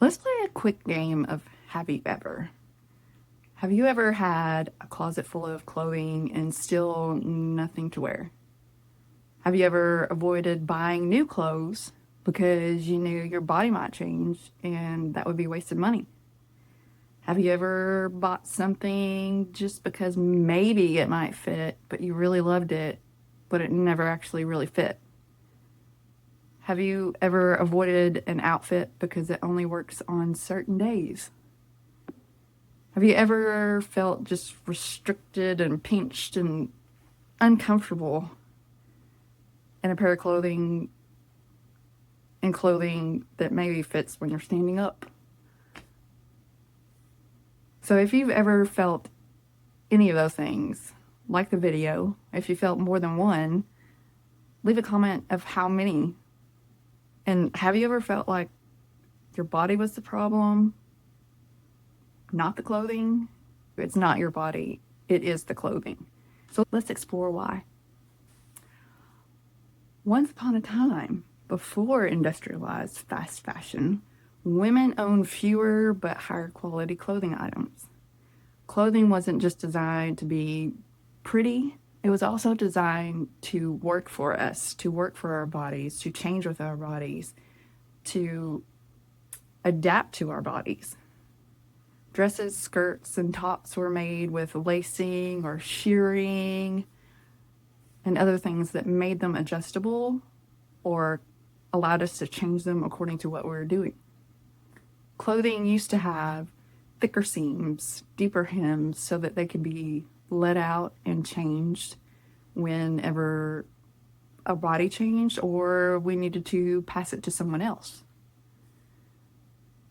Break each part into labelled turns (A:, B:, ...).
A: Let's play a quick game of Have You Ever? Have you ever had a closet full of clothing and still nothing to wear? Have you ever avoided buying new clothes because you knew your body might change and that would be wasted money? Have you ever bought something just because maybe it might fit, but you really loved it, but it never actually really fit? Have you ever avoided an outfit because it only works on certain days? Have you ever felt just restricted and pinched and uncomfortable in a pair of clothing and clothing that maybe fits when you're standing up? So if you've ever felt any of those things, like the video. If you felt more than one, leave a comment of how many. And have you ever felt like your body was the problem, not the clothing? It's not your body, it is the clothing. So let's explore why. Once upon a time, before industrialized fast fashion, women owned fewer but higher quality clothing items. Clothing wasn't just designed to be pretty, it was also designed to work for us, to work for our bodies, to change with our bodies, to adapt to our bodies. Dresses, skirts, and tops were made with lacing or shirring and other things that made them adjustable or allowed us to change them according to what we were doing. Clothing used to have thicker seams, deeper hems, so that they could be let out and changed whenever a body changed or we needed to pass it to someone else.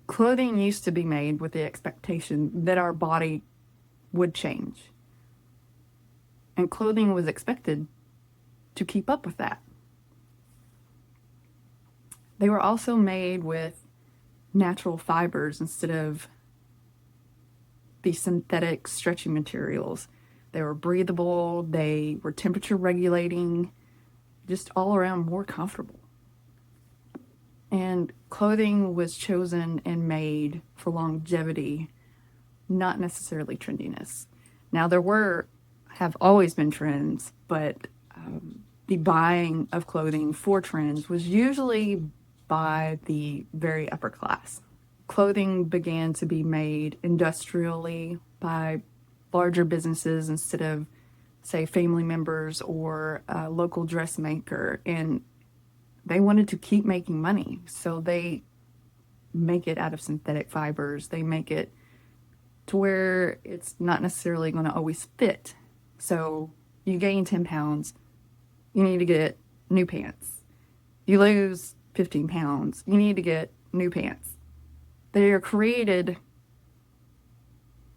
A: Clothing used to be made with the expectation that our body would change. And clothing was expected to keep up with that. They were also made with natural fibers instead of the synthetic stretchy materials. They were breathable, they were temperature regulating, just all around more comfortable. And clothing was chosen and made for longevity, not necessarily trendiness. Now have always been trends, but the buying of clothing for trends was usually by the very upper class. Clothing began to be made industrially by larger businesses instead of, say, family members or a local dressmaker, and they wanted to keep making money, so they make it out of synthetic fibers. They make it to where it's not necessarily going to always fit. So you gain 10 pounds, you need to get new pants. You lose 15 pounds, you need to get new pants. They are created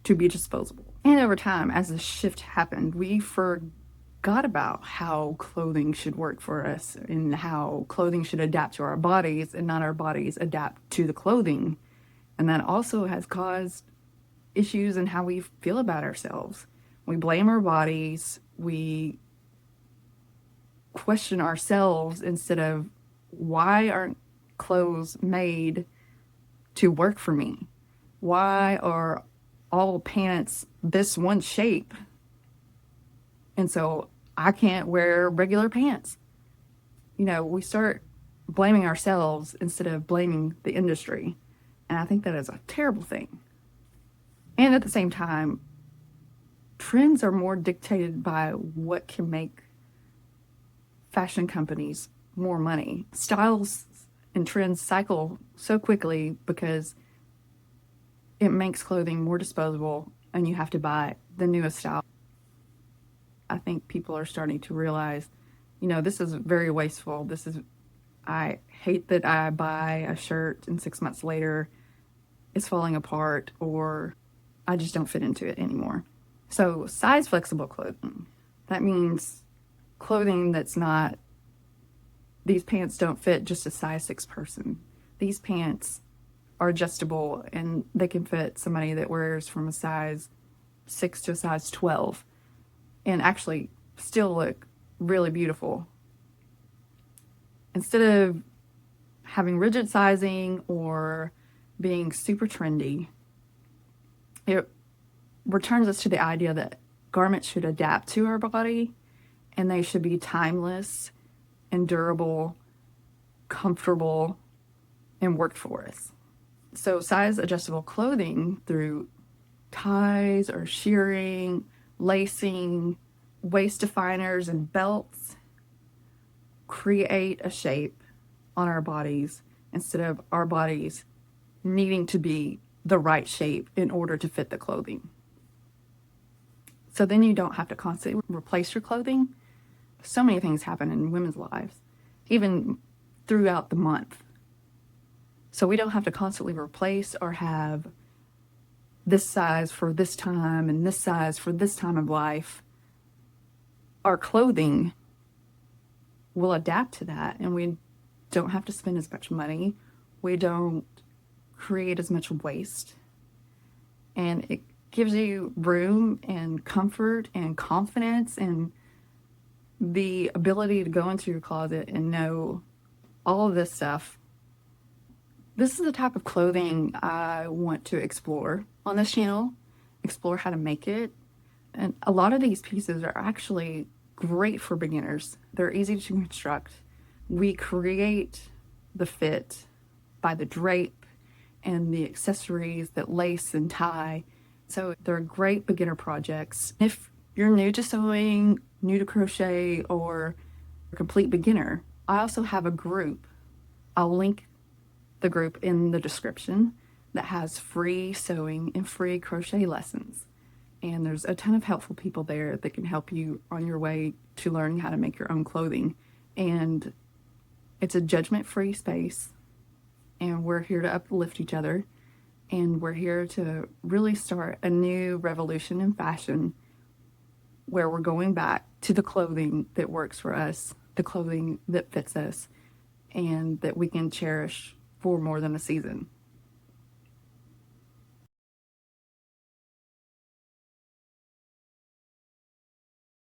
A: to be disposable. And over time, as the shift happened, we forgot about how clothing should work for us and how clothing should adapt to our bodies and not our bodies adapt to the clothing. And that also has caused issues in how we feel about ourselves. We blame our bodies, we question ourselves instead of, why aren't clothes made to work for me? Why are all pants this one shape? And so I can't wear regular pants. We start blaming ourselves instead of blaming the industry. And I think that is a terrible thing. And at the same time, trends are more dictated by what can make fashion companies more money. Styles and trends cycle so quickly because it makes clothing more disposable and you have to buy the newest style. I think people are starting to realize, this is very wasteful. I hate that I buy a shirt and 6 months later it's falling apart or I just don't fit into it anymore. So size flexible clothing, that means clothing that's not, these pants don't fit just a size 6 person. These pants are adjustable and they can fit somebody that wears from a size 6 to a size 12 and actually still look really beautiful. Instead of having rigid sizing or being super trendy, it returns us to the idea that garments should adapt to our body and they should be timeless and durable, comfortable, and work for us. So, size adjustable clothing through ties or shearing, lacing, waist definers, and belts create a shape on our bodies instead of our bodies needing to be the right shape in order to fit the clothing. So then you don't have to constantly replace your clothing. So many things happen in women's lives, even throughout the month. So we don't have to constantly replace or have this size for this time and this size for this time of life. Our clothing will adapt to that, and we don't have to spend as much money. We don't create as much waste. And it gives you room and comfort and confidence and the ability to go into your closet and know all of this stuff. This is the type of clothing I want to explore on this channel, explore how to make it. And a lot of these pieces are actually great for beginners. They're easy to construct. We create the fit by the drape and the accessories that lace and tie. So they're great beginner projects. If you're new to sewing, new to crochet, or a complete beginner, I also have a group. I'll link the group in the description that has free sewing and free crochet lessons. And there's a ton of helpful people there that can help you on your way to learning how to make your own clothing. And it's a judgment-free space. And we're here to uplift each other. And we're here to really start a new revolution in fashion where we're going back to the clothing that works for us, the clothing that fits us, and that we can cherish for more than a season.